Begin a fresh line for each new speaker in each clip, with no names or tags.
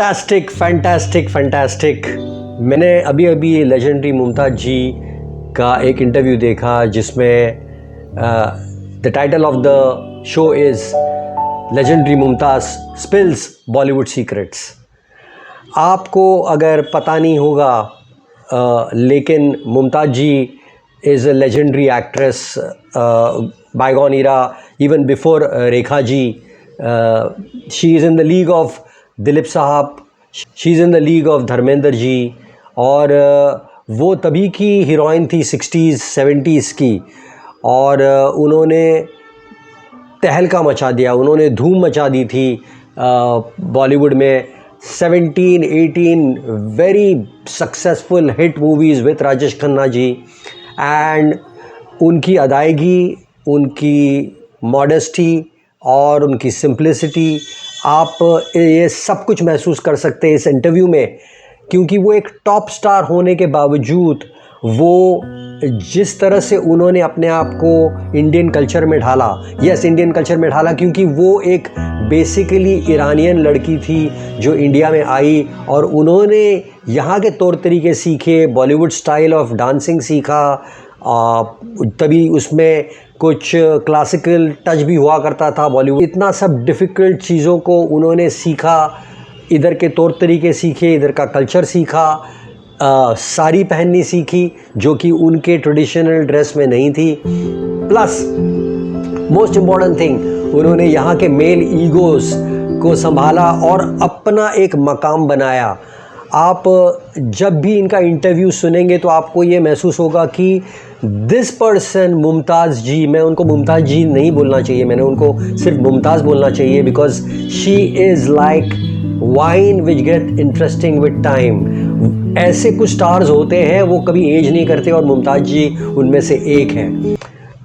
Fantastic fantastic fantastic. मैंने अभी अभी लेजेंडरी मुमताज़ जी का एक इंटरव्यू देखा जिसमें the title of the show is legendary Mumtaz spills Bollywood secrets. आपको अगर पता नहीं होगा लेकिन Mumtaz ji is a legendary actress, bygone era, even before Rekha ji. She is in the league of Dilip Sahab, she is in the league of Dharmendra ji. और वो तभी की हीरोइन थी 60s 70s की, और उन्होंने तहलका मचा दिया, उन्होंने धूम मचा दी थी बॉलीवुड में। 17-18 very successful hit movies with Rajesh Khanna ji. And उनकी अदायगी, उनकी मॉडेस्टी और उनकी सिंप्लिसिटी, आप ये सब कुछ महसूस कर सकते हैं इस इंटरव्यू में, क्योंकि वो एक टॉप स्टार होने के बावजूद वो जिस तरह से उन्होंने अपने आप को इंडियन कल्चर में ढाला, इंडियन कल्चर में ढाला, क्योंकि वो एक बेसिकली ईरानियन लड़की थी जो इंडिया में आई और उन्होंने यहाँ के तौर तरीके सीखे, बॉलीवुड स्टाइल ऑफ डांसिंग सीखा। तभी उसमें कुछ क्लासिकल टच भी हुआ करता था बॉलीवुड। इतना सब डिफ़िकल्ट चीज़ों को उन्होंने सीखा, इधर के तौर तरीके सीखे, इधर का कल्चर सीखा, साड़ी पहननी सीखी जो कि उनके ट्रेडिशनल ड्रेस में नहीं थी। प्लस मोस्ट इम्पॉर्टेंट थिंग, उन्होंने यहाँ के मेल ईगोज़ को संभाला और अपना एक मकाम बनाया। आप जब भी इनका इंटरव्यू सुनेंगे तो आपको ये महसूस होगा कि दिस पर्सन मुमताज़ जी, मैं उनको मुमताज़ जी नहीं बोलना चाहिए, मैंने उनको सिर्फ मुमताज़ बोलना चाहिए, because she is like wine which get interesting with time. ऐसे कुछ स्टार्स होते हैं वो कभी एज नहीं करते और मुमताज़ जी उनमें से एक हैं।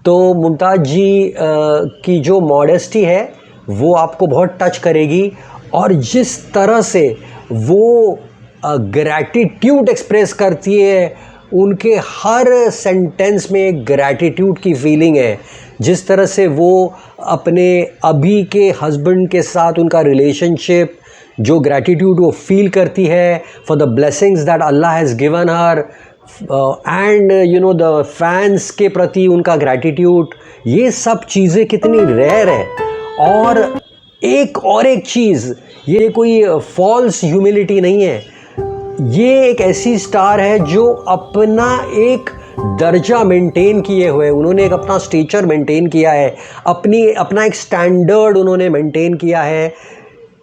तो मुमताज़ जी की जो मॉडेस्टी है वो आपको बहुत टच करेगी, और जिस तरह से वो ग्रैटिट्यूड एक्सप्रेस करती है, उनके हर सेंटेंस में एक ग्रैटिट्यूड की फीलिंग है। जिस तरह से वो अपने अभी के हस्बैंड के साथ उनका रिलेशनशिप, जो ग्रैटिट्यूड वो फील करती है for the blessings that Allah has given her, and you know the fans के प्रति उनका ग्रैटिट्यूड, ये सब चीज़ें कितनी रेयर है। और एक चीज़, ये कोई फॉल्स ह्यूमिलिटी नहीं है, ये एक ऐसी स्टार है जो अपना एक दर्जा मेंटेन किए हुए, उन्होंने एक अपना स्टेचर मेंटेन किया है, अपना एक स्टैंडर्ड उन्होंने मेंटेन किया है,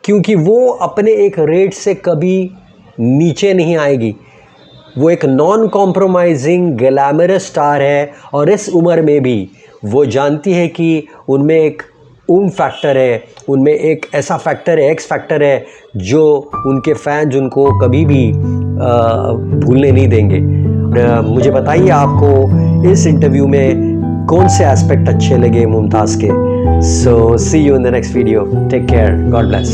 क्योंकि वो अपने एक रेट से कभी नीचे नहीं आएगी। वो एक नॉन कॉम्प्रोमाइजिंग ग्लैमरस स्टार है, और इस उम्र में भी वो जानती है कि उनमें एक फैक्टर है, उनमें एक ऐसा फैक्टर है, एक्स फैक्टर है, जो उनके फैंस उनको कभी भी भूलने नहीं देंगे। मुझे बताइए आपको इस इंटरव्यू में कौन से एस्पेक्ट अच्छे लगे मुमताज़ के। So see you in the next video, take care, God bless.